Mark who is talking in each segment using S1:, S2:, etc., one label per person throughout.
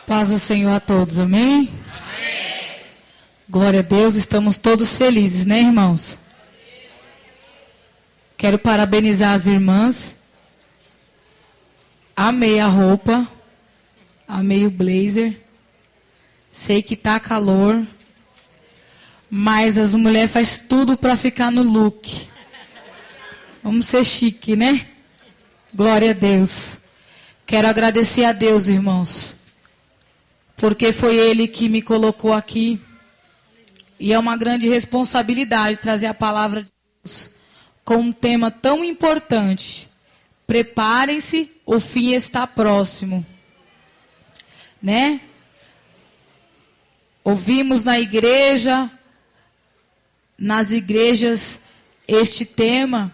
S1: Paz do Senhor a todos, amém? Amém. Glória a Deus, estamos todos felizes, né, irmãos? Quero parabenizar as irmãs. Amei a roupa, amei o blazer. Sei que tá calor, mas as mulheres fazem tudo para ficar no look. Vamos ser chique, né? Glória a Deus. Quero agradecer a Deus, irmãos, porque foi Ele que me colocou aqui. E é uma grande responsabilidade trazer a palavra de Deus com um tema tão importante. Preparem-se, o fim está próximo. Né? Ouvimos na igreja, nas igrejas, este tema,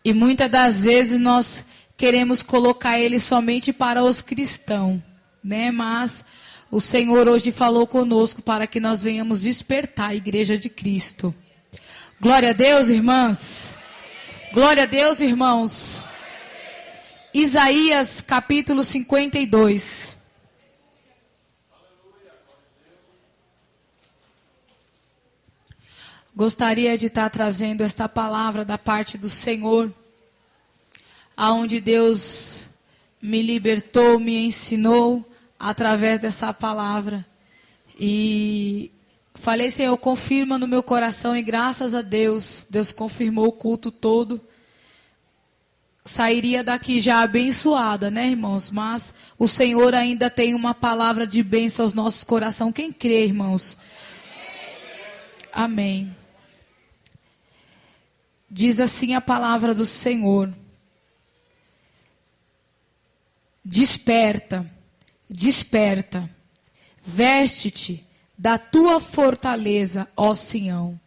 S1: e muitas das vezes nós queremos colocar ele somente para os cristãos, né? Mas o Senhor hoje falou conosco para que nós venhamos despertar a igreja de Cristo. Glória a Deus, irmãs. Glória a Deus, irmãos. Isaías capítulo 52. Gostaria de estar trazendo esta palavra da parte do Senhor, aonde Deus me libertou, me ensinou através dessa palavra. E falei, Senhor, confirma no meu coração, e graças a Deus, Deus confirmou o culto todo. Sairia daqui já abençoada, né, irmãos? Mas o Senhor ainda tem uma palavra de bênção aos nossos corações. Quem crê, irmãos? Amém. Diz assim a palavra do Senhor: desperta, desperta, veste-te da tua fortaleza, ó Sião,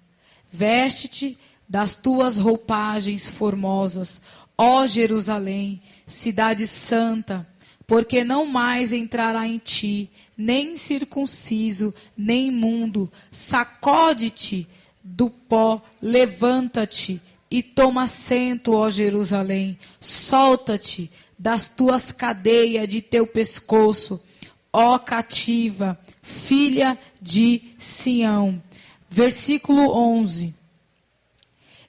S1: veste-te das tuas roupagens formosas, ó Jerusalém, cidade santa, porque não mais entrará em ti, nem circunciso, nem imundo. Sacode-te do pó, levanta-te e toma assento, ó Jerusalém. Solta-te das tuas cadeias de teu pescoço, ó cativa, filha de Sião. Versículo 11.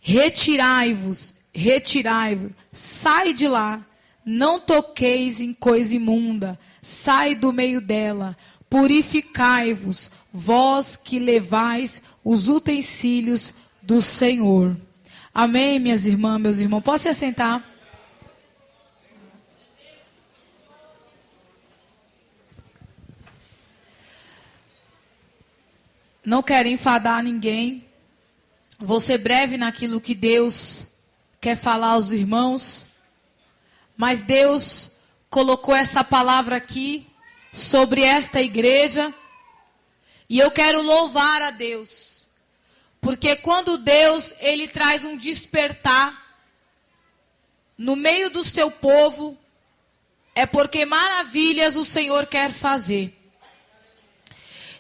S1: Retirai-vos, retirai-vos, sai de lá, não toqueis em coisa imunda, sai do meio dela, purificai-vos, vós que levais os utensílios do Senhor. Amém, minhas irmãs, meus irmãos. Posso se assentar? Não quero enfadar ninguém. Vou ser breve naquilo que Deus quer falar aos irmãos. Mas Deus colocou essa palavra aqui sobre esta igreja. E eu quero louvar a Deus. Porque quando Deus, Ele traz um despertar no meio do seu povo, é porque maravilhas o Senhor quer fazer.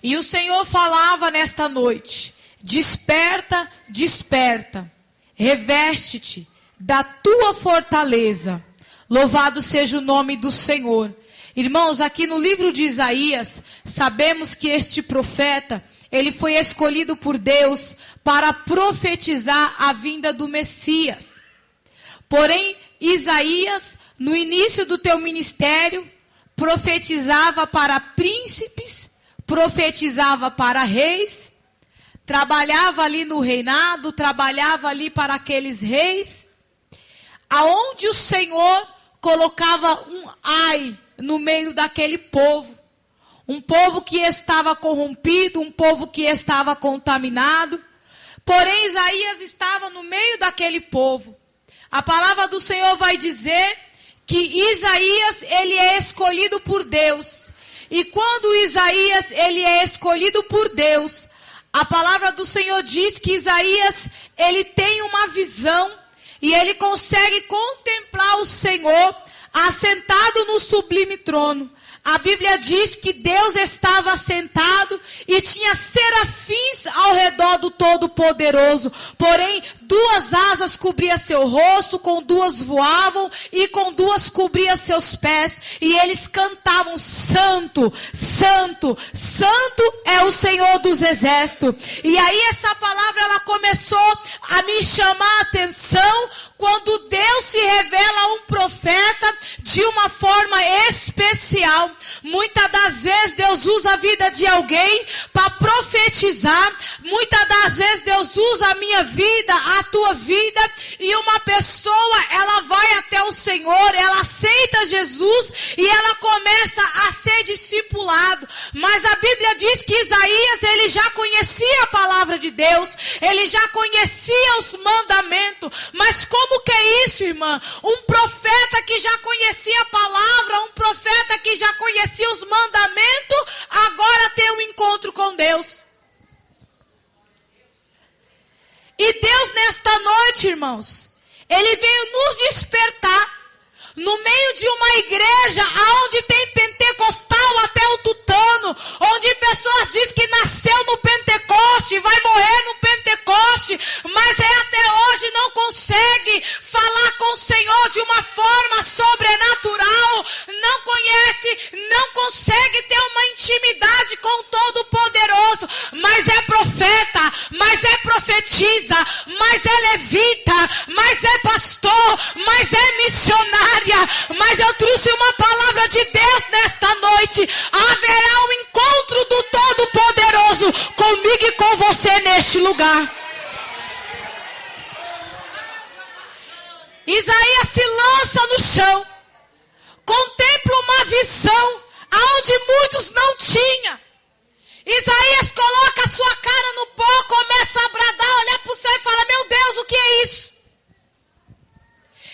S1: E o Senhor falava nesta noite: desperta, desperta, reveste-te da tua fortaleza. Louvado seja o nome do Senhor. Irmãos, aqui no livro de Isaías, sabemos que este profeta, ele foi escolhido por Deus para profetizar a vinda do Messias. Porém, Isaías, no início do teu ministério, profetizava para príncipes, profetizava para reis, trabalhava ali no reinado, trabalhava ali para aqueles reis, aonde o Senhor colocava um ai no meio daquele povo. Um povo que estava corrompido, um povo que estava contaminado. Porém, Isaías estava no meio daquele povo. A palavra do Senhor vai dizer que Isaías, ele é escolhido por Deus. E quando Isaías, ele é escolhido por Deus, a palavra do Senhor diz que Isaías, ele tem uma visão e ele consegue contemplar o Senhor assentado no sublime trono. A Bíblia diz que Deus estava sentado e tinha serafins ao redor do Todo-Poderoso. Porém, 2 asas cobriam seu rosto, com 2 voavam e com 2 cobriam seus pés. E eles cantavam: Santo, Santo, Santo é o Senhor dos Exércitos. E aí essa palavra ela começou a me chamar a atenção quando Deus se revela a um profeta de uma forma especial. Muitas das vezes Deus usa a vida de alguém para profetizar. Muitas das vezes Deus usa a minha vida, a tua vida. E uma pessoa, ela vai até o Senhor, ela aceita Jesus e ela começa a ser discipulado. Mas a Bíblia diz que Isaías, ele já conhecia a palavra de Deus. Ele já conhecia os mandamentos. Mas como que é isso, irmã? Um profeta que já conhecia a palavra, um profeta que já conhecia os mandamentos, agora tem um encontro com Deus. E Deus nesta noite, irmãos, Ele veio nos despertar no meio de uma igreja onde tem pentecostal até o tutano, onde pessoas dizem que nasceu no Pentecoste, vai morrer no Pentecoste, mas até hoje não consegue falar com o Senhor de uma forma sobrenatural, não conhece, não consegue ter uma intimidade com o Todo-Poderoso, mas é profeta, mas é profetiza, mas é levita, mas é pastor, mas é missionário. Mas eu trouxe uma palavra de Deus nesta noite. Haverá um encontro do Todo-Poderoso comigo e com você neste lugar. Isaías se lança no chão, contempla uma visão aonde muitos não tinham. Isaías coloca a sua cara no pó, começa a bradar, olhar para o céu e fala: meu Deus, o que é isso?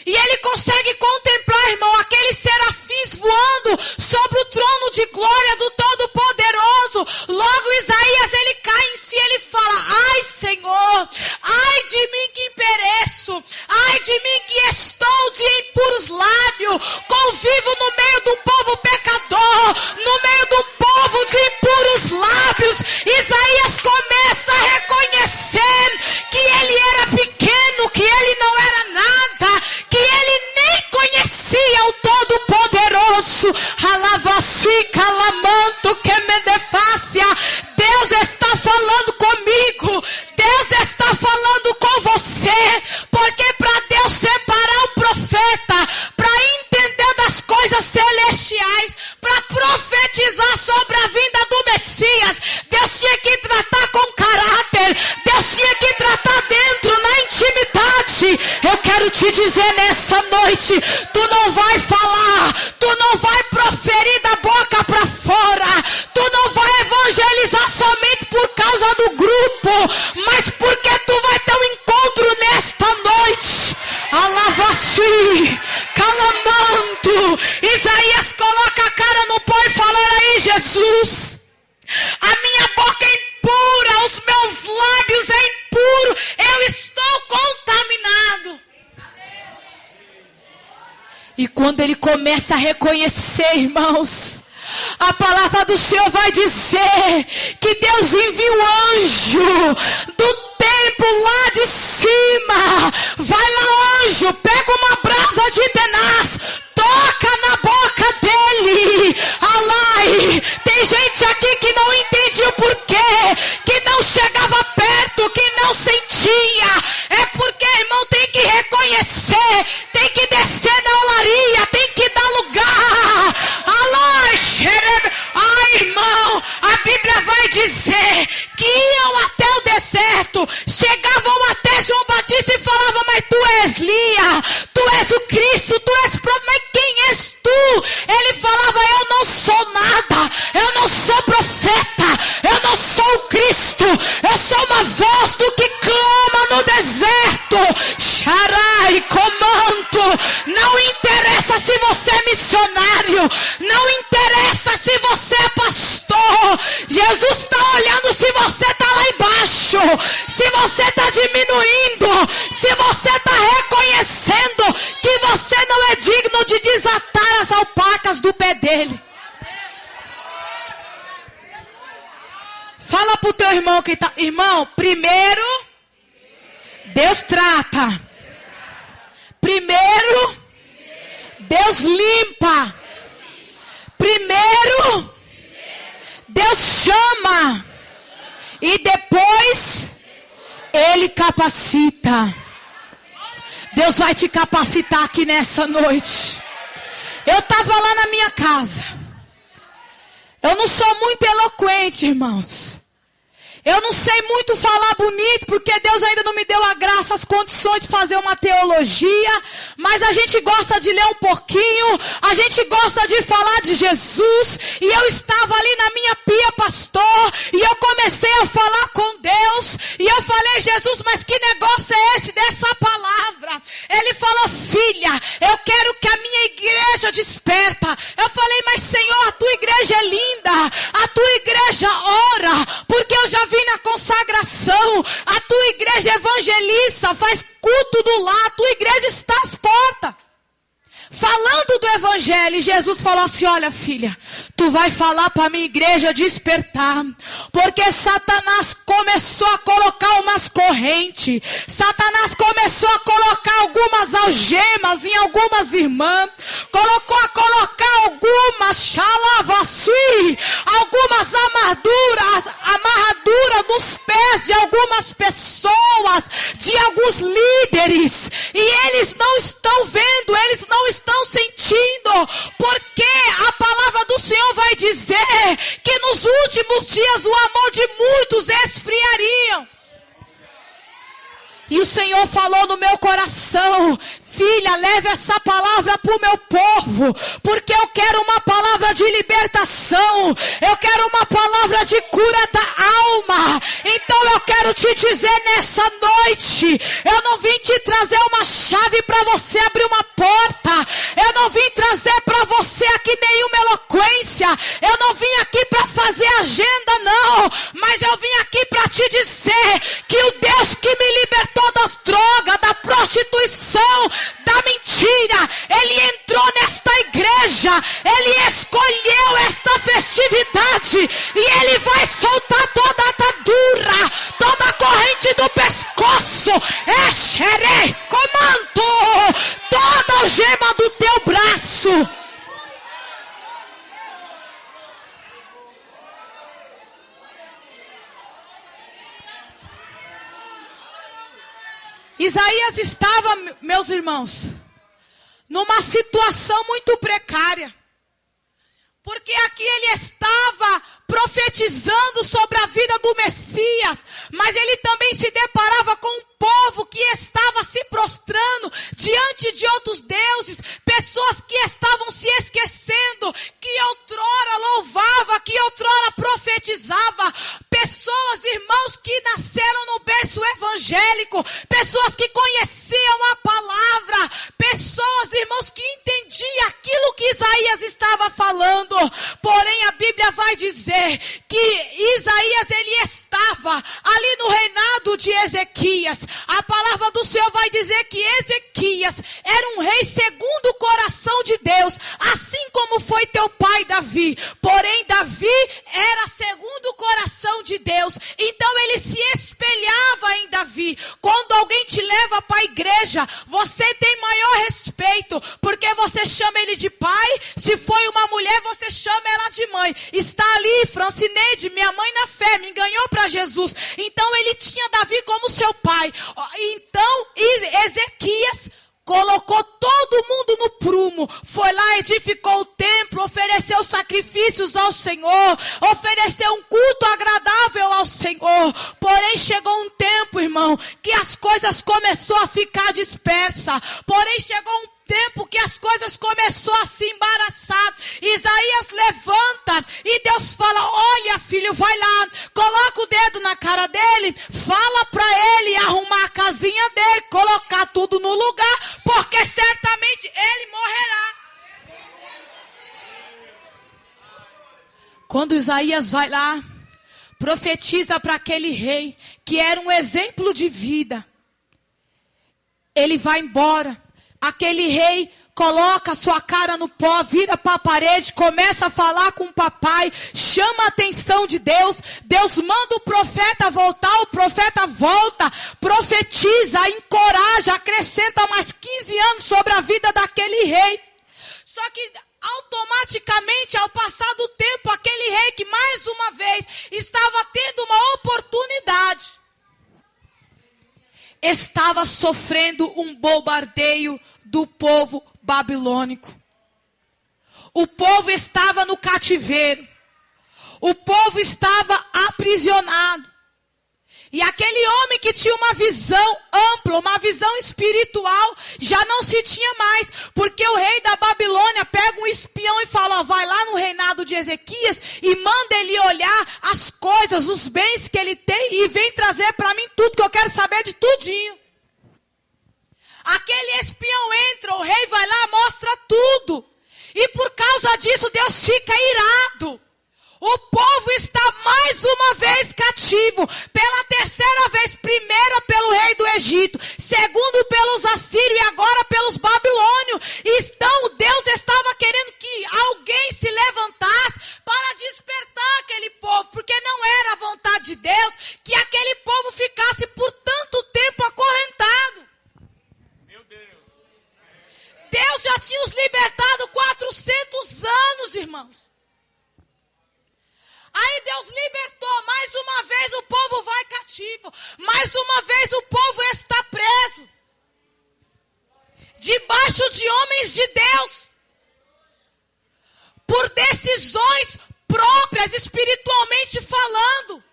S1: E ele consegue contemplar, irmão, aqueles serafins voando sobre o trono de glória do Todo-Poderoso. Logo Isaías, ele cai em si, ele fala: ai Senhor, ai de mim que pereço, ai de mim que estou de impuros lábios, convivo no meio do povo pecador, no meio do povo de impuros lábios. Isaías começa a reconhecer que ele era pequeno, que ele não era nada, que ele nem conhecia o Todo-Poderoso. Deus está falando comigo, Deus está falando com você, porque para Deus separar o profeta, para entender das coisas celestiais, para profetizar sobre a vinda do Messias, Deus tinha que tratar com caráter, Deus tinha que tratar dentro, na intimidade. Eu quero te dizer nessa noite, tu não vai falar, tu não vai proferir da boca para fora, tu não vai evangelizar somente por causa do grupo, mas porque tu vai ter um encontro nesta noite. Alavasi, calamando. Isaías coloca a cara no pó e fala: aí Jesus, a minha boca é impura, os meus lábios é impuro, eu estou contaminado. E quando ele começa a reconhecer, irmãos, a palavra do Senhor vai dizer que Deus envia um anjo do templo lá de cima. Vai lá, anjo, pega uma brasa de tenaz, toca na boca dele. Alai, tem gente aqui que não entendia o porquê, que não chegava perto, que não sentia. É porque, irmão, tem que reconhecer, tem que descer na olaria, tem que dar lugar. Alai, xerebe. Ai, irmão, a Bíblia vai dizer que iam até o deserto, chegavam até João Batista e falavam: mas tu és Lia, tu és o Cristo, tu és mas quem és tu? Ele falava: eu não sou nada, eu não sou profeta, eu não sou o Cristo, eu sou uma voz do que clama no deserto. Sharai, comando. Não interessa se você é missionário, não interessa se você é pastor. Jesus está olhando se você está lá embaixo, se você está diminuindo, se você está reconhecendo que você não é digno de desatar as alpacas do pé dele. pro teu irmão que tá... Irmão, primeiro, Deus trata. Primeiro, Deus limpa. Primeiro, Deus chama. E depois, Ele capacita. Deus vai te capacitar aqui nessa noite. Eu estava lá na minha casa. Eu não sou muito eloquente, irmãos. Eu não sei muito falar bonito, porque Deus ainda não me deu a graça, as condições de fazer uma teologia. Mas a gente gosta de ler um pouquinho, a gente gosta de falar de Jesus. E eu estava ali na minha pia, pastor, e eu comecei a falar com Deus. E eu falei, Jesus, mas que negócio é esse dessa palavra? Ele falou, filha, eu quero que a minha igreja desperta. Eu falei, mas Senhor, a tua igreja é linda, a tua igreja ora, porque eu já vi na consagração, a tua igreja evangeliza, faz culto do lar, a tua igreja está às portas. Falando do evangelho, Jesus falou assim, olha filha, tu vai falar para a minha igreja despertar, porque Satanás começou a colocar umas correntes, Satanás começou a colocar algumas algemas em algumas irmãs, colocou a colocar algumas xalavassui, algumas amarraduras nos pés de algumas pessoas, de alguns líderes, e eles não estão vendo, eles não estão sentindo, porque a palavra do Senhor vai dizer que nos últimos dias o amor de muitos esfriariam. E o Senhor falou no meu coração, filha, leve essa palavra para o meu povo, porque eu quero uma palavra de libertação, eu quero uma palavra de cura da alma. Então eu quero te dizer nessa noite, eu não vim te trazer uma chave para você abrir uma porta, eu não vim trazer para você aqui nenhuma eloquência, eu não vim aqui para fazer agenda não, mas eu vim aqui para te dizer que o Deus que me libertou das drogas, da prostituição, da mentira, Ele entrou nesta igreja, Ele escolheu esta festividade, e Ele vai soltar toda a atadura, toda a corrente do pescoço, xerê, comando, toda a algema do teu braço. Isaías estava, meus irmãos, numa situação muito precária. Porque aqui ele estava profetizando sobre a vida do Messias, mas ele também se deparava com um povo que estava se prostrando diante de outros deuses, pessoas que estavam se esquecendo, que outrora louvava, que outrora profetizava, pessoas, irmãos, que nasceram no berço evangélico, pessoas que conheciam a palavra, pessoas, irmãos, que entendiam aquilo que Isaías estava falando. Porém a Bíblia vai dizer que Isaías, ele estava ali no reinado de Ezequias. A palavra do Senhor vai dizer que Ezequias era um rei segundo o coração de Deus, assim como foi teu pai Davi. Porém Davi era segundo o coração de Deus, então ele se espelhava em Davi. Quando alguém te leva para a igreja, você tem maior respeito, porque você chama ele de pai. Se foi uma mulher, você chama ela de mãe. Está ali Francineide, minha mãe na fé, me ganhou para Jesus. Então ele tinha Davi como seu pai. Então Ezequias colocou todo mundo no prumo, foi lá, edificou o templo, ofereceu sacrifícios ao Senhor, ofereceu um culto agradável ao Senhor. Porém chegou um tempo, irmão, que as coisas começaram a ficar dispersas. Porém chegou um tempo que as coisas começaram a se embaraçar. Isaías levanta e Deus fala: olha, filho, vai lá, coloca o dedo na cara dele, fala para ele arrumar a casinha dele, colocar tudo no lugar, porque certamente ele morrerá. Quando Isaías vai lá, profetiza para aquele rei que era um exemplo de vida, ele vai embora. Aquele rei coloca a sua cara no pó, vira para a parede, começa a falar com o papai, chama a atenção de Deus. Deus manda o profeta voltar, o profeta volta, profetiza, encoraja, acrescenta mais 15 anos sobre a vida daquele rei. Só que automaticamente, ao passar do tempo, aquele rei que mais uma vez estava tendo uma oportunidade, estava sofrendo um bombardeio do povo babilônico. O povo estava no cativeiro. O povo estava aprisionado. E aquele homem que tinha uma visão ampla, uma visão espiritual, já não se tinha mais. Porque o rei da Babilônia pega um espião e fala, ó, vai lá no reinado de Ezequias e manda ele olhar as coisas, os bens que ele tem e vem trazer para mim tudo que eu quero saber de tudinho. Aquele espião entra, o rei vai lá, mostra tudo. E por causa disso Deus fica irado. O povo está mais uma vez cativo, pela terceira vez, primeira pelo rei do Egito, segundo pelos assírios e agora pelos babilônios. Então Deus estava querendo que alguém se levantasse para despertar aquele povo, porque não era a vontade de Deus que aquele povo ficasse por tanto tempo acorrentado.
S2: Meu Deus.
S1: Deus já tinha os libertado 400 anos, irmãos. Aí Deus libertou, mais uma vez o povo vai cativo, mais uma vez o povo está preso, debaixo de homens de Deus, por decisões próprias, espiritualmente falando.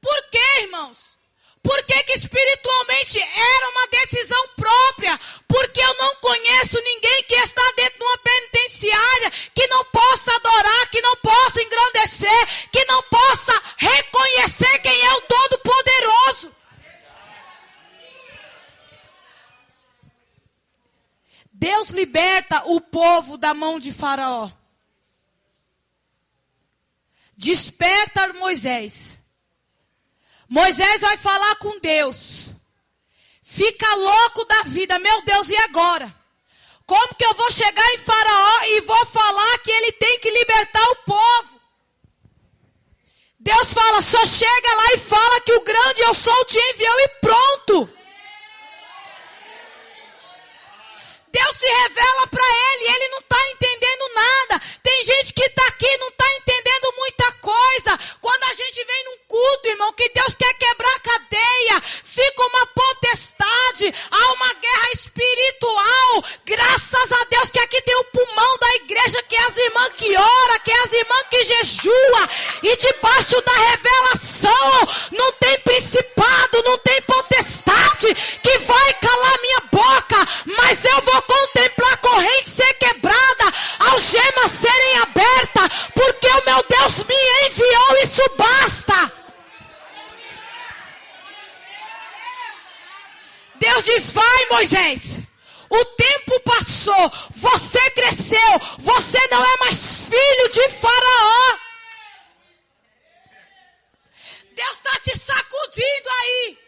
S1: Por quê, irmãos? Por que espiritualmente era uma decisão própria? Porque eu não conheço ninguém que está dentro de uma penitenciária que não possa adorar, que não possa engrandecer, que não possa reconhecer quem é o Todo-Poderoso. Deus liberta o povo da mão de Faraó. Desperta Moisés. Moisés vai falar com Deus. Fica louco da vida. Meu Deus, e agora? Como que eu vou chegar em Faraó e vou falar que ele tem que libertar o povo? Deus fala, só chega lá e fala que o grande eu sou te enviou e pronto. Deus se revela para ele não está entendendo nada. Tem gente que está aqui e não está entendendo muita coisa. Quando a gente vem num culto, irmão, que Deus quer quebrar a cadeia, fica uma potestade, há uma guerra espiritual. Graças a Deus que aqui tem o pulmão da igreja, que é as irmãs que oram, que é as irmãs que jejua. E debaixo da revelação não tem principado, não tem potestade que vai calar minha boca, mas eu vou contemplar a corrente ser quebrada, algemas serem abertas, porque o meu Deus me enviou, isso basta. Deus diz, vai Moisés, o tempo passou, você cresceu, você não é mais filho de Faraó. Deus está te sacudindo aí.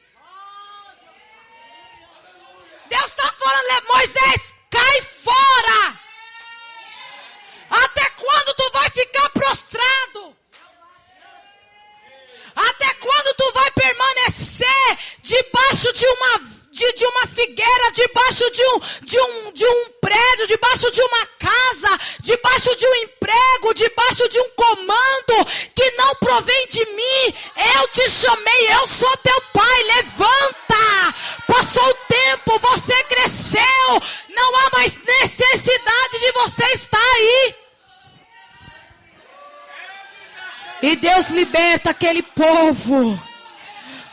S1: Deus está falando, Moisés, cai fora. Até quando tu vai ficar prostrado? Até quando tu vai permanecer debaixo de uma figueira, debaixo de um prédio, debaixo de uma casa, debaixo de um emprego, debaixo de um comando que não provém de mim? Eu te chamei, eu sou teu pai, levanta. Passou o tempo, você cresceu, não há mais necessidade de você estar aí. E Deus liberta aquele povo.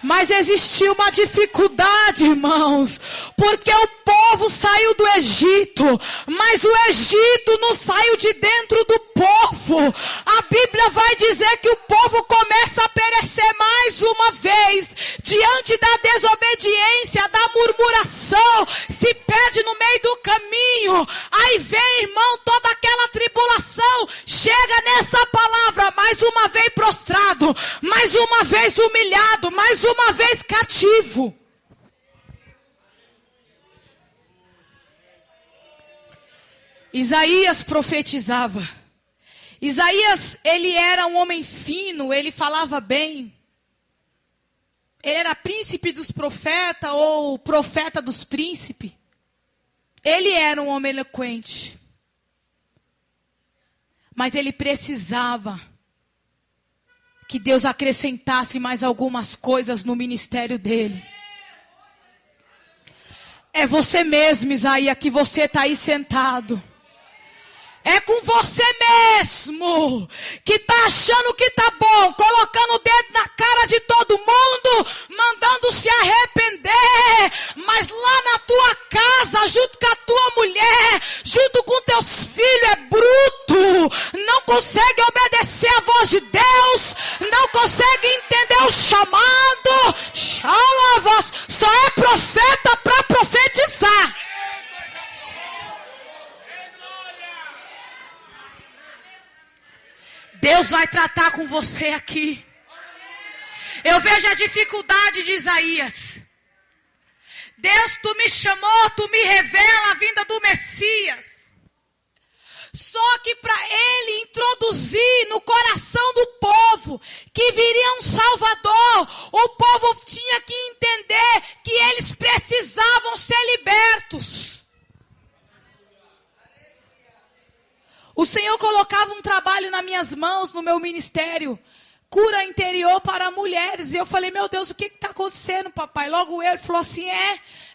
S1: Mas existiu uma dificuldade, irmãos, porque o povo saiu do Egito, mas o Egito não saiu de dentro do povo. A Bíblia vai dizer que o povo começa a perecer mais uma vez, diante da desobediência, da murmuração, se perde no meio do caminho. Aí vem, irmão, toda aquela tribulação, chega nessa palavra, mais uma vez prostrado, mais uma vez humilhado, mais uma vez cativo. Isaías profetizava. Isaías, ele era um homem fino, ele falava bem. Ele era príncipe dos profetas ou profeta dos príncipes. Ele era um homem eloquente. Mas ele precisava que Deus acrescentasse mais algumas coisas no ministério dele. É você mesmo, Isaías, que você está aí sentado. É com você mesmo que está achando que está bom, colocando o dedo na cara de todo mundo, mandando se arrepender. Mas lá na tua casa, junto com a tua mulher, junto com teus filhos, é bruto. Não consegue obedecer a voz de Deus, não consegue entender o chamado. Xalavas, só é profeta para profetizar. Deus vai tratar com você aqui. Eu vejo a dificuldade de Isaías. Deus, tu me chamou, tu me revela a vinda do Messias. Só que para ele introduzir no coração do povo que viria um Salvador, o povo tinha que entender que eles precisavam ser libertos. O Senhor colocava um trabalho nas minhas mãos, no meu ministério. Cura interior para mulheres. E eu falei, meu Deus, o que está acontecendo, papai? Logo ele falou assim,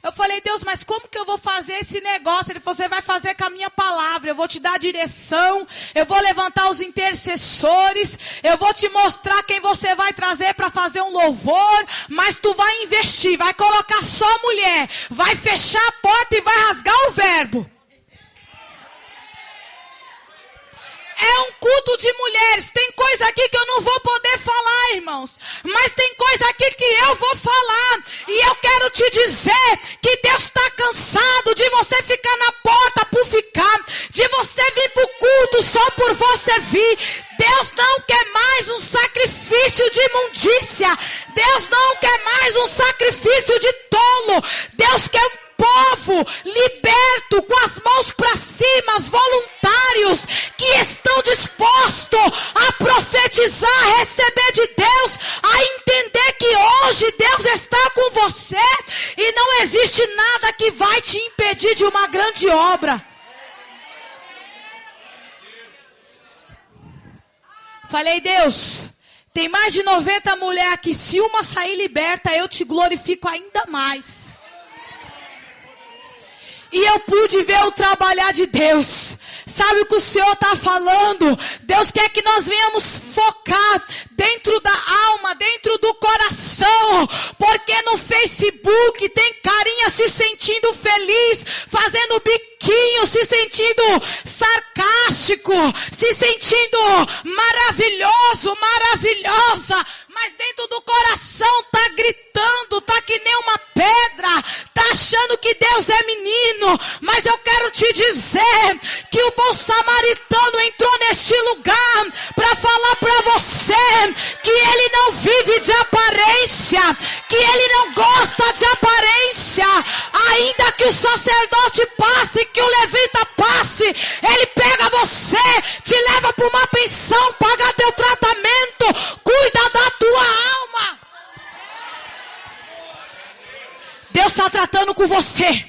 S1: Eu falei, Deus, mas como que eu vou fazer esse negócio? Ele falou, você vai fazer com a minha palavra. Eu vou te dar a direção. Eu vou levantar os intercessores. Eu vou te mostrar quem você vai trazer para fazer um louvor. Mas tu vai investir, vai colocar só mulher. Vai fechar a porta e vai rasgar o verbo. É um culto de mulheres. Tem coisa aqui que eu não vou poder falar, irmãos. Mas tem coisa aqui que eu vou falar. E eu quero te dizer que Deus está cansado de você ficar na porta por ficar. De você vir para o culto só por você vir. Deus não quer mais um sacrifício de imundícia. Deus não quer mais um sacrifício de tolo. Deus quer um povo liberto, com as mãos para cima, os voluntários que estão dispostos a profetizar, a receber de Deus, a entender que hoje Deus está com você e não existe nada que vai te impedir de uma grande obra. Falei, Deus, tem mais de 90 mulheres aqui, se uma sair liberta, eu te glorifico ainda mais. E eu pude ver o trabalhar de Deus. Sabe o que o Senhor está falando? Deus quer que nós venhamos focar dentro da alma, dentro do coração. Porque no Facebook tem carinha se sentindo feliz, fazendo biquinho, se sentindo sarcástico, se sentindo maravilhoso, maravilhosa. Mas dentro do coração está gritando, está que nem uma pedra, está achando que Deus é menino. Mas eu quero te dizer que o bom samaritano entrou neste lugar para falar para você que ele não vive de aparência, que ele não gosta de aparência. Ainda que o sacerdote passe, que o levita passe, ele pega você, te leva para uma pensão, paga teu tratamento, cuida da tua alma. Deus está tratando com você.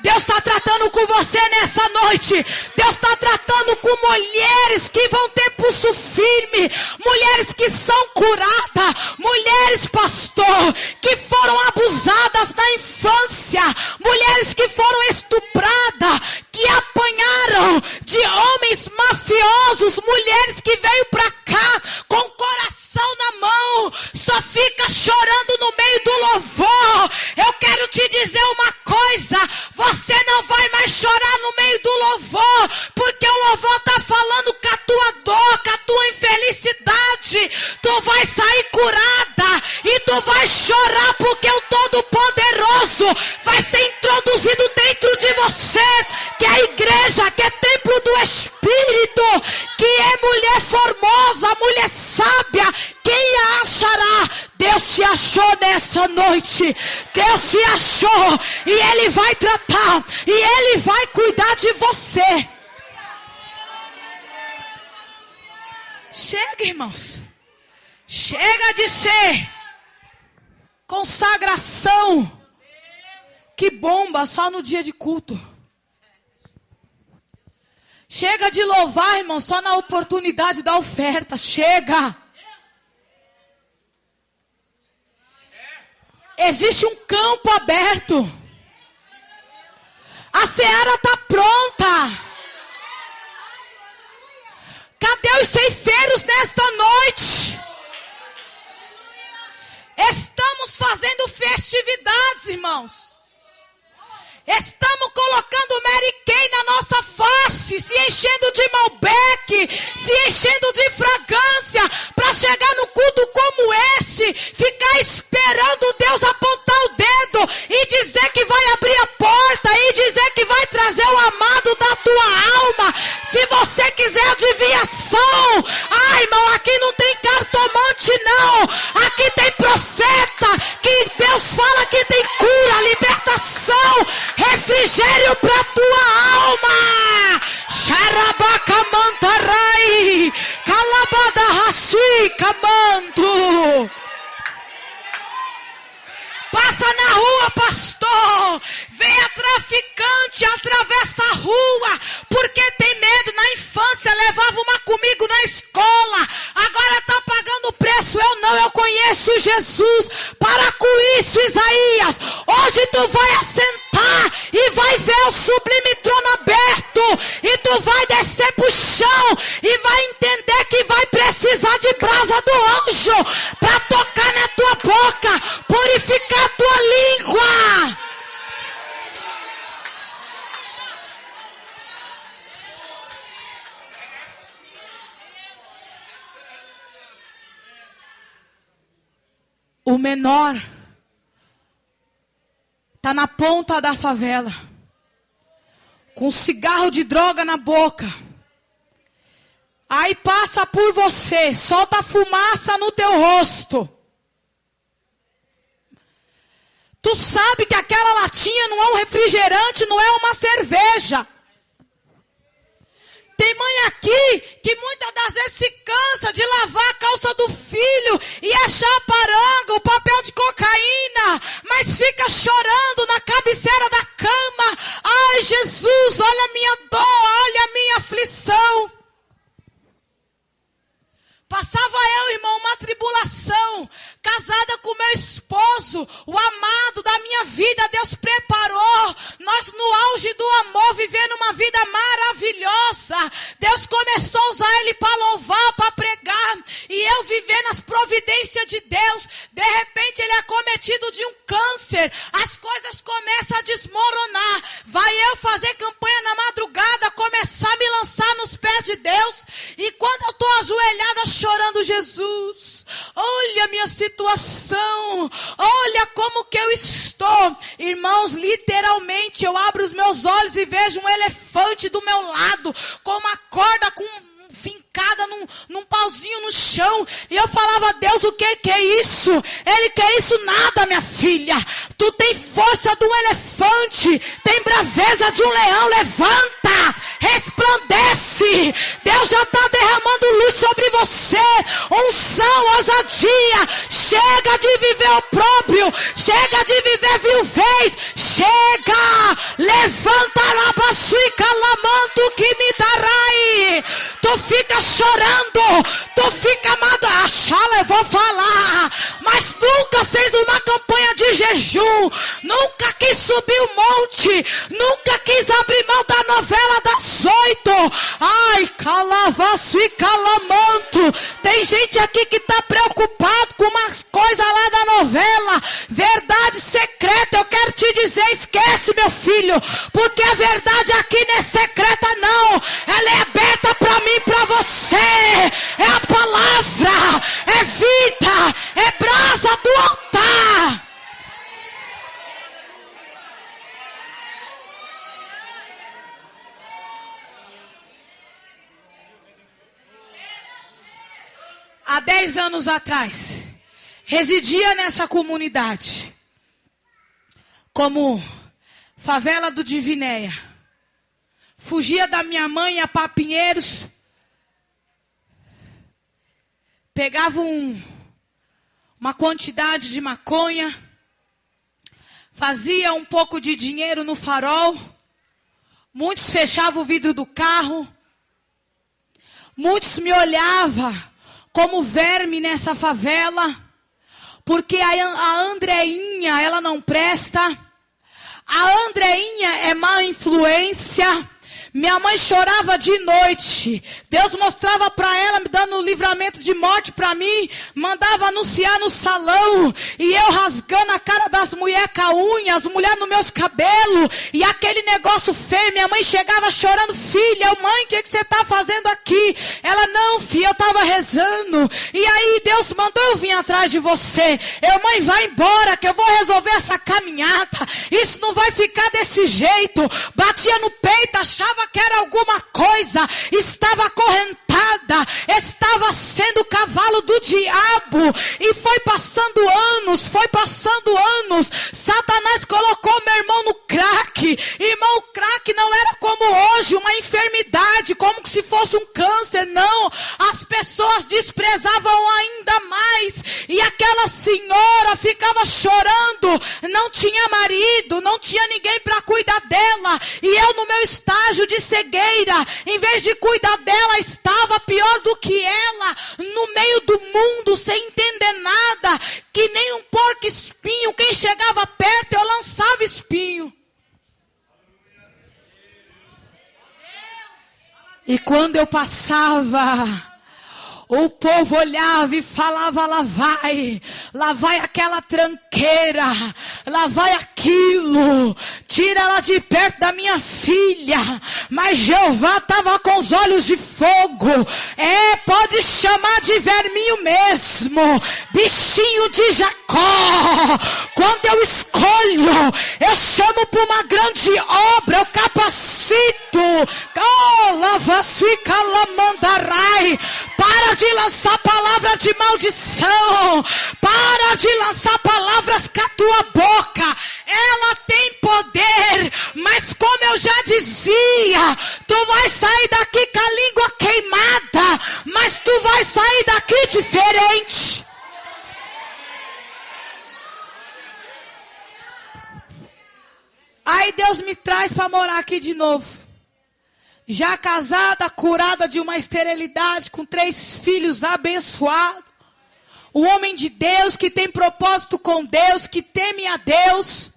S1: Deus está tratando com você nessa noite. Deus está tratando com mulheres que vão ter pulso firme. Mulheres que são curadas. Mulheres, pastor, que foram abusadas na infância. Mulheres que foram estupradas. Que apanharam de homens mafiosos. Mulheres que veio para cá com o coração na mão. Só fica chorando no meio do louvor. Eu quero te dizer uma coisa. Você não vai mais chorar no meio do louvor, porque o louvor está falando com a tua dor, com a tua infelicidade. Tu vai sair curada e tu vai chorar, porque o Todo-Poderoso vai ser introduzido dentro de você, que é a igreja, que é templo do Espírito, que é mulher formosa, mulher sábia. Quem a achará? Deus te achou nessa noite. Deus te achou. E Ele vai tratar. E Ele vai cuidar de você. Chega, irmãos. Chega de ser consagração que bomba só no dia de culto. Chega de louvar, irmão, só na oportunidade da oferta. Chega. Existe um campo aberto. A seara está pronta. Cadê os ceifeiros nesta noite? Estamos fazendo festividades, irmãos. Estamos colocando Mary Kay na nossa face, se enchendo de Malbec, se enchendo de fragrância, para chegar no culto como esse, ficar esperando Deus apontar o dedo e dizer que vai abrir a porta, e dizer que vai trazer o amado da tua alma. Se você quiser adivinhação, irmão, aqui não tem cartomante não, aqui tem profeta, que Deus fala que tem cura, libertação, refrigério para tua alma. Xarabacamantarai, calabada rasui camanto. Passa na rua, pastor. Venha traficante, atravessa a rua, porque tem medo. Na infância levava uma comigo na escola, agora está pagando o preço. Eu não, eu conheço Jesus. Para com isso, Isaías. Hoje tu vai assentar e vai ver o sublime trono aberto, e tu vai descer pro chão e vai entender que vai precisar de brasa do anjo para tocar na tua boca, purificar a tua língua. O menor está na ponta da favela, com um cigarro de droga na boca. Aí passa por você, solta fumaça no teu rosto. Tu sabe que aquela latinha não é um refrigerante, não é uma cerveja. Tem mãe aqui que muitas das vezes se cansa de lavar a calça do filho e achar a paranga, o papel de cocaína, mas fica chorando na cabeceira da cama. Ai, Jesus, olha a minha dor, olha a minha aflição. Passava eu, irmão, uma tribulação, casada com meu esposo, o amado da minha vida, Deus preparou, nós no auge do amor, vivendo uma vida maravilhosa. Deus começou a usar ele para louvar, para pregar, e eu vivendo as providências de Deus. De repente ele é acometido de um câncer, as coisas começam a desmoronar. Vai eu fazer campanha na madrugada, começar a me lançar nos pés de Deus, e quando eu estou ajoelhada chorando, Jesus, olha a minha situação, olha como que eu estou. Irmãos, literalmente eu abro os meus olhos e vejo um elefante do meu lado, com uma corda fincada num pauzinho no chão. E eu falava: Deus, o que é isso? Ele: que é isso? Nada, minha filha. Tu tem força de um elefante, tem braveza de um leão. Levanta, resplandece. Deus já está derramando luz sobre você. Unção, ousadia. Chega de viver opróbrio, chega de viver viuvez. Chega, levanta, labaçu e calamanto que me darai. Tu fica chorando, tu fica amado. Achala, eu vou falar, mas nunca fez uma campanha de jejum, nunca quis subir o monte, nunca quis abrir mão da novela das 8. Ai, calavaço e calamanto. Tem gente aqui que está preocupado com umas coisas lá da novela, verdade secreta. Eu quero te dizer, esquece, meu filho, porque a verdade aqui não é secreta não, ela é aberta para mim e para você. É a palavra, é vida, é brasa do altar. Há 10 anos atrás, residia nessa comunidade, como favela do Divinéia. Fugia da minha mãe a Papinheiros. pegava uma quantidade de maconha, fazia um pouco de dinheiro no farol, muitos fechavam o vidro do carro, muitos me olhavam como verme nessa favela, porque a Andreinha, ela não presta, a Andreinha é má influência. Minha mãe chorava de noite. Deus mostrava para ela, me dando um livramento de morte para mim. Mandava anunciar no salão. E eu rasgando a cara das mulheres com a unha. As mulheres nos meus cabelos. E aquele negócio feio. Minha mãe chegava chorando. Filha, mãe, o que você está fazendo aqui? Ela, não, filha, eu estava rezando. E aí Deus mandou eu vir atrás de você. Eu, mãe, vai embora que eu vou resolver essa caminhada. Isso não vai ficar desse jeito. Batia no peito, achava que era alguma coisa, estava acorrentada, estava sendo cavalo do diabo, e foi passando anos, Satanás colocou meu irmão no crack. Irmão, o crack não era como hoje, uma enfermidade, como se fosse um câncer, não, as pessoas desprezavam ainda mais, e aquela senhora ficava chorando, não tinha marido, não tinha ninguém para cuidar dela, e eu no meu estágio de cegueira, em vez de cuidar dela, estava pior do que ela, no meio do mundo, sem entender nada, que nem um porco espinho, quem chegava perto, eu lançava espinho. E quando eu passava, o povo olhava e falava, lá vai aquela tranqueira, lá vai aquilo, tira ela de perto da minha filha. Mas Jeová estava com os olhos de fogo, pode chamar de verminho mesmo, bichinho de Jacó. Quando eu escolho, eu chamo para uma grande obra, eu capacito. Para de lançar palavra de maldição, para de lançar palavras com a tua boca. Ela tem poder, mas como eu já dizia, tu vai sair daqui com a língua queimada, mas tu vai sair daqui diferente. Aí Deus me traz para morar aqui de novo. Já casada, curada de uma esterilidade, com 3 filhos abençoados. Um homem de Deus que tem propósito com Deus, que teme a Deus.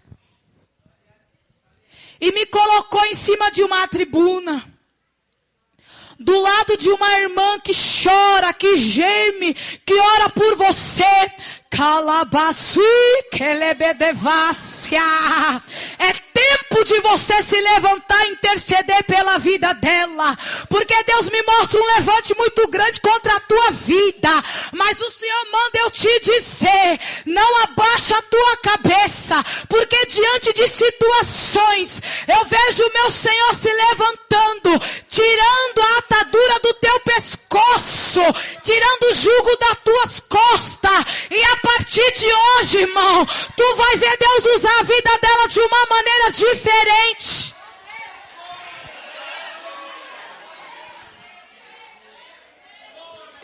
S1: E me colocou em cima de uma tribuna. Do lado de uma irmã que chora, que geme, que ora por você. É tempo de você se levantar e interceder pela vida dela. Porque Deus me mostra um levante muito grande contra a tua vida. Mas o Senhor manda eu te dizer, não abaixa a tua cabeça. Porque diante de situações, eu vejo o meu Senhor se levantando, tirando a atadura do teu pescoço, tirando o jugo das tuas costas. E a partir de hoje, irmão, tu vai ver Deus usar a vida dela de uma maneira diferente.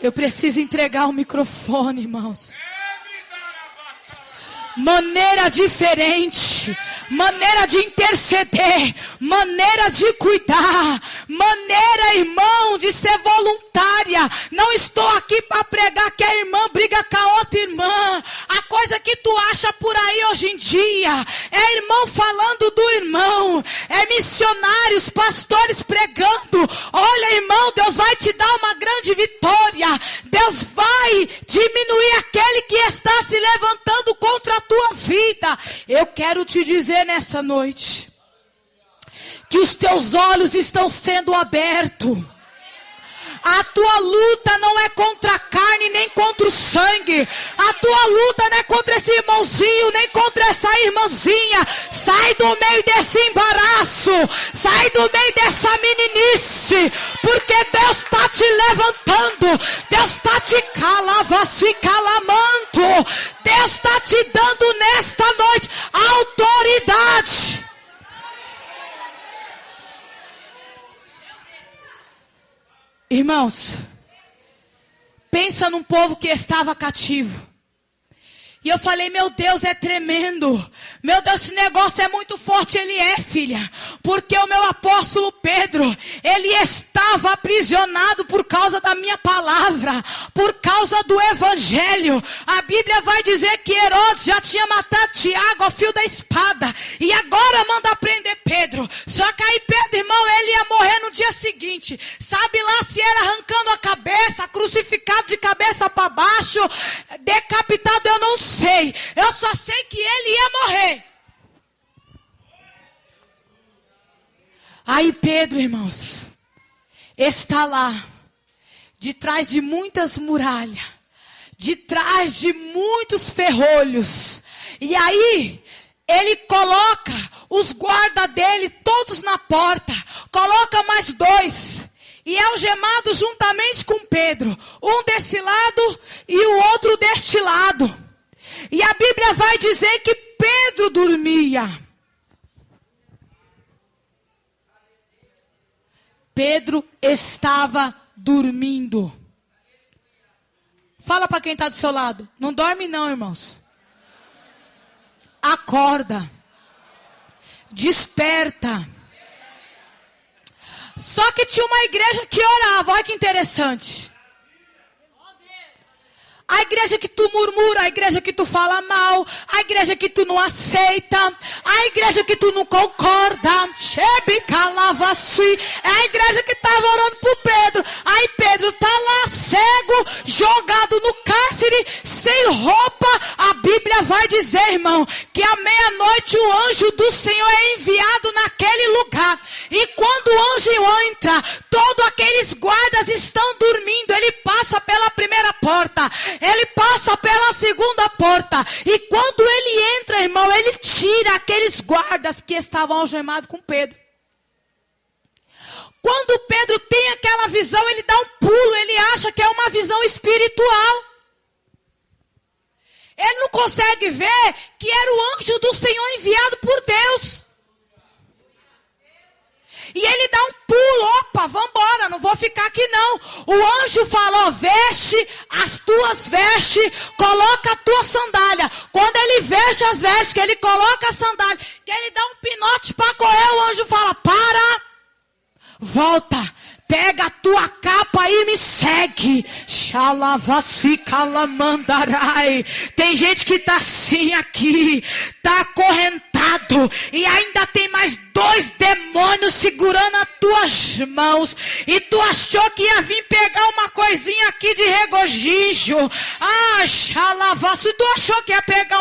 S1: Eu preciso entregar o microfone, irmãos. Maneira diferente, maneira de interceder, maneira de cuidar, maneira, irmão, de ser voluntária. Não estou aqui para pregar que a irmã briga com a outra irmã. A coisa que tu acha por aí hoje em dia é irmão falando do irmão, é missionários, pastores pregando. Olha, irmão, Deus vai te dar uma grande vitória. Deus vai diminuir aquele que está se levantando contra a tua vida. Eu quero te dizer nessa noite que os teus olhos estão sendo abertos. A tua luta não é contra a carne, nem contra o sangue. A tua luta não é contra esse irmãozinho, nem contra essa irmãzinha. Sai do meio desse embaraço. Sai do meio dessa meninice. Porque Deus está te levantando. Deus está te calamando. Deus está te dando nesta noite autoridade. Irmãos, pense Pensa num povo que estava cativo. E eu falei, meu Deus, é tremendo. Meu Deus, esse negócio é muito forte. Ele é, filha. Porque o meu apóstolo Pedro, ele estava aprisionado por causa da minha palavra. Por causa do evangelho. A Bíblia vai dizer que Herodes já tinha matado Tiago ao fio da espada. E agora manda prender Pedro. Só que aí Pedro, irmão, ele ia morrer no dia seguinte. Sabe lá se era arrancando a cabeça, crucificado de cabeça para baixo, decapitado, eu não sei. Eu só sei que ele ia morrer. Aí Pedro, irmãos, está lá, de trás de muitas muralhas, de trás de muitos ferrolhos. E aí, ele coloca os guardas dele todos na porta, coloca mais 2. E é algemado juntamente com Pedro, um desse lado e o outro deste lado. E a Bíblia vai dizer que Pedro dormia. Pedro estava dormindo. Fala para quem está do seu lado. Não dorme não, irmãos. Acorda. Desperta. Só que tinha uma igreja que orava. Olha que interessante. A igreja que tu murmura, a igreja que tu fala mal, a igreja que tu não aceita, a igreja que tu não concorda, é a igreja que estava orando por Pedro. Aí Pedro está lá cego, jogado no cárcere, sem roupa. A Bíblia vai dizer, irmão, que à meia-noite o anjo do Senhor é enviado naquele lugar. E quando o anjo entra, todos aqueles guardas estão dormindo. Ele passa pela primeira porta. Ele passa pela segunda porta. E quando ele entra, irmão, ele tira aqueles guardas que estavam algemados com Pedro. Quando Pedro tem aquela visão, ele dá um pulo. Ele acha que é uma visão espiritual. Ele não consegue ver que era o anjo do Senhor enviado por Deus. E ele dá um pulo, opa, vambora, não vou ficar aqui não. O anjo falou, veste as tuas vestes, coloca a tua sandália. Quando ele veste as vestes, que ele coloca a sandália, que ele dá um pinote para correr, o anjo fala, para, volta, pega a tua capa e me segue. Tem gente que está assim aqui, está acorrentado, e ainda tem mais 2 demônios segurando as tuas mãos, e tu achou que ia vir pegar uma coisinha aqui de regozijo. Tu achou que ia pegar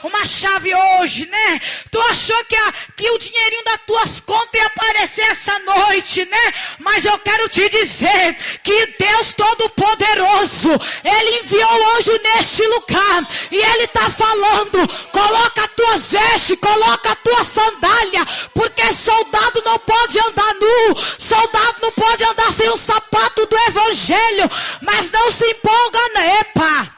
S1: uma chave hoje, né? Tu achou que o dinheirinho das tuas contas ia aparecer essa noite, né? Mas eu quero te dizer que Deus Todo-Poderoso, Ele enviou o anjo neste lugar, e Ele está falando, coloca as tuas vestes, coloca a tua sandália, porque soldado não pode andar nu, soldado não pode andar sem o sapato do evangelho. Mas não se empolga, né? Epa!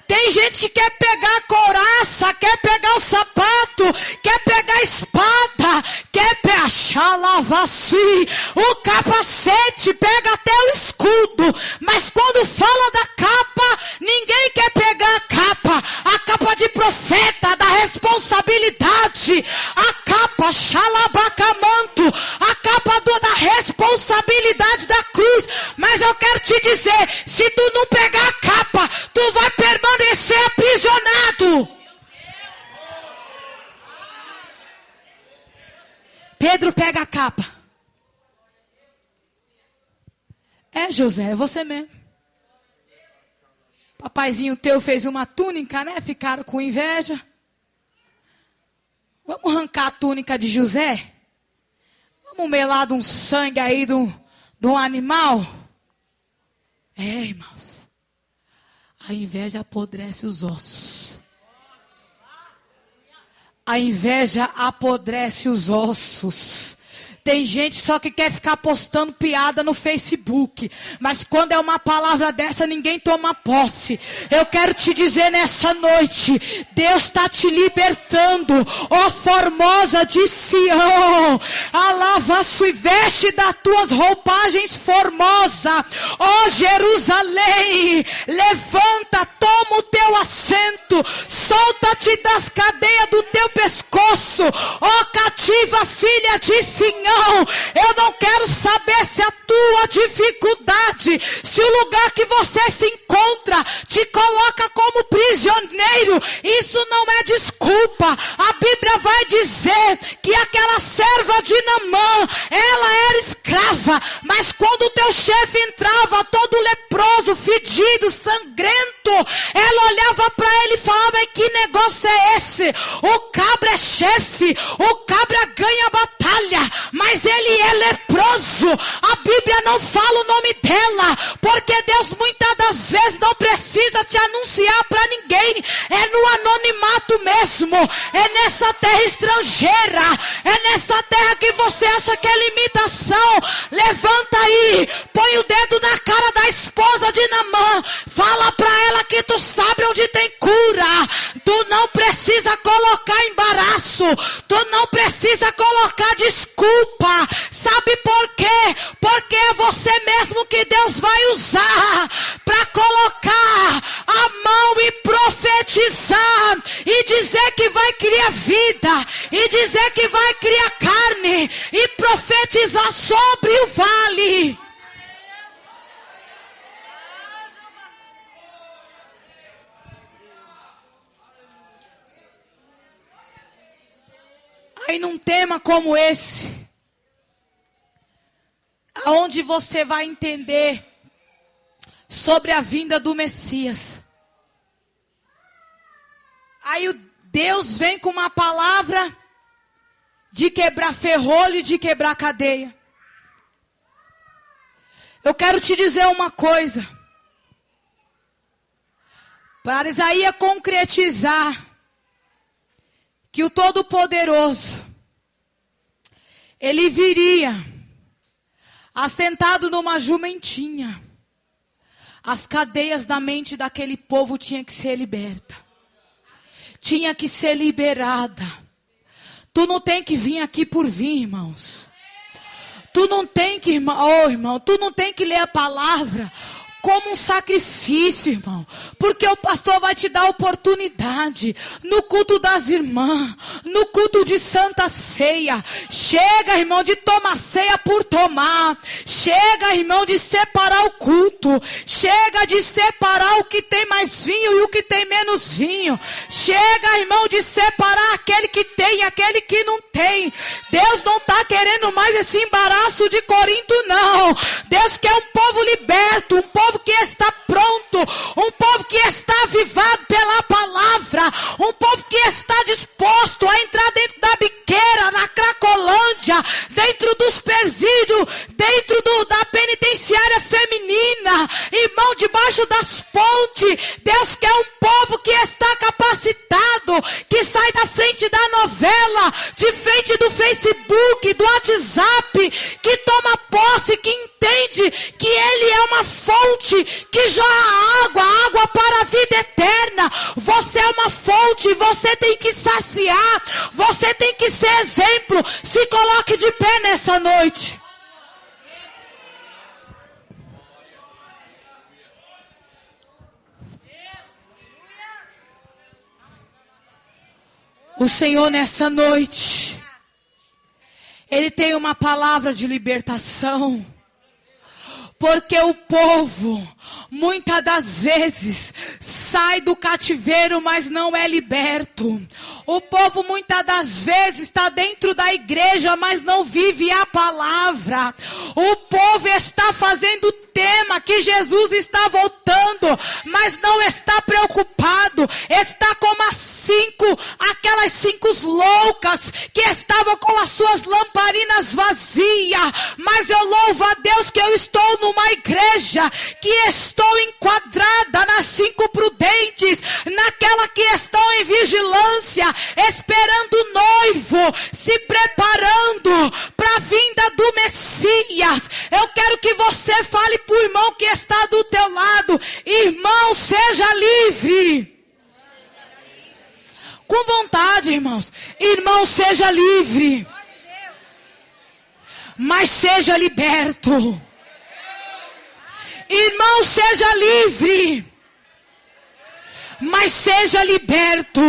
S1: Tem gente que quer pegar a couraça, quer pegar o sapato, quer pegar a espada, quer pegar o capacete, pega até o escudo. Mas quando fala da capa, ninguém quer pegar a capa de profeta, da responsabilidade, a capa xalabacamanto, a capa da responsabilidade da cruz. Mas eu quero te dizer, se tu não pegar a capa, tu vai permanecer aprisionado. Pedro pega a capa. É, José, é você mesmo. Papaizinho teu fez uma túnica, né? Ficaram com inveja. Vamos arrancar a túnica de José? Vamos melar de um sangue aí de um animal? É, irmãos. A inveja apodrece os ossos. A inveja apodrece os ossos. Tem gente só que quer ficar postando piada no Facebook. Mas quando é uma palavra dessa, ninguém toma posse. Eu quero te dizer nessa noite, Deus está te libertando, ó formosa de Sião. Alava-se e veste das tuas roupagens formosa, ó Jerusalém. Levanta, toma o teu assento, solta-te das cadeias do teu pescoço, ó cativa filha de Sião. Eu não quero saber se a tua dificuldade, se o lugar que você se encontra te coloca como prisioneiro, isso não é desculpa. A Bíblia vai dizer que aquela serva de Naamã, ela era escrava, mas quando o teu chefe entrava todo leproso, fedido, sangrento, ela olhava para ele e falava: que negócio é esse? O cabra é chefe, o cabra ganha a batalha, mas ele é leproso. A Bíblia não fala o nome dela, porque Deus muitas das vezes não precisa te anunciar para ninguém. É no anonimato mesmo, é nessa terra estrangeira, é nessa terra que você acha que é limitação. Levanta aí, põe o dedo na cara da esposa de Naamã, fala para ela que tu sabe onde tem cura. Tu não precisa colocar embaraço, tu não precisa colocar desculpa. Sabe por quê? Porque é você mesmo que Deus vai usar para colocar a mão e profetizar, e dizer que vai criar vida, e dizer que vai criar carne, e profetizar sobre o vale. Aí num tema como esse, aonde você vai entender sobre a vinda do Messias, aí o Deus vem com uma palavra de quebrar ferrolho e de quebrar cadeia. Eu quero te dizer uma coisa, para Isaías concretizar que o Todo-Poderoso, ele viria assentado numa jumentinha. As cadeias da mente daquele povo tinham que ser libertas, tinha que ser liberada. Tu não tem que vir aqui por vir, irmãos. Tu não tem que, irmão, tu não tem que ler a palavra como um sacrifício, irmão, porque o pastor vai te dar oportunidade no culto das irmãs, no culto de Santa Ceia. Chega, irmão, de tomar ceia por tomar. Chega, irmão, de separar o culto. Chega de separar o que tem mais vinho e o que tem menos vinho. Chega, irmão, de separar aquele que tem e aquele que não tem. Deus não está querendo mais esse embaraço de Corinto, não. Deus quer um povo liberto, um povo que está pronto, um povo que está avivado pela palavra, um povo que está disposto a entrar dentro da biqueira, na Cracolândia, dentro dos presídios, dentro da penitenciária feminina, irmão, debaixo das pontes. Deus quer um povo que está capacitado, que sai da frente da novela, de frente do Facebook, do WhatsApp, que toma posse, que entende que Ele é uma fonte que jorra água para a vida eterna. Você é uma fonte, você tem que saciar, você tem que ser exemplo. Se coloque de pé nessa noite. O Senhor nessa noite, Ele tem uma palavra de libertação. Porque o povo, muitas das vezes, sai do cativeiro, mas não é liberto. O povo, muitas das vezes, está dentro da igreja, mas não vive a palavra. O povo está fazendo tema que Jesus está voltando, mas não está preocupado. Está como aquelas 5 loucas que estavam com as suas lamparinas vazias. Mas eu louvo a Deus que eu estou numa igreja que estou enquadrada nas 5 prudentes, naquela que estão em vigilância, esperando o noivo, se preparando para a vinda do Messias. Eu quero que você fale para o irmão que está do teu lado: irmão, seja livre. Com vontade, irmãos. Irmão, seja livre. Mas seja liberto. Irmão, seja livre. Mas seja liberto.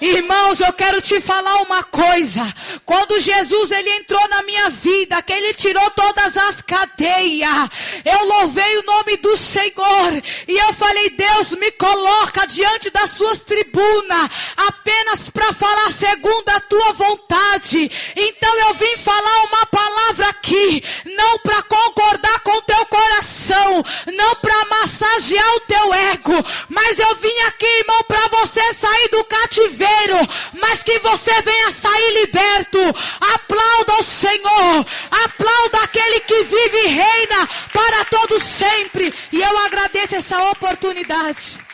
S1: Irmãos, eu quero te falar uma coisa. Quando Jesus ele entrou na minha vida, que ele tirou todas as cadeias, eu louvei o nome do Senhor. E eu falei: Deus, me coloca diante das suas tribunas, apenas para falar segundo a tua vontade. Então eu vim falar uma palavra aqui, não para concordar com o teu coração, não para massagear o teu ego, mas eu vim aqui, irmão, para você sair do cativeiro, mas que você venha sair liberto. Aplauda o Senhor, aplauda aquele que vive e reina para todo sempre. E eu agradeço essa oportunidade.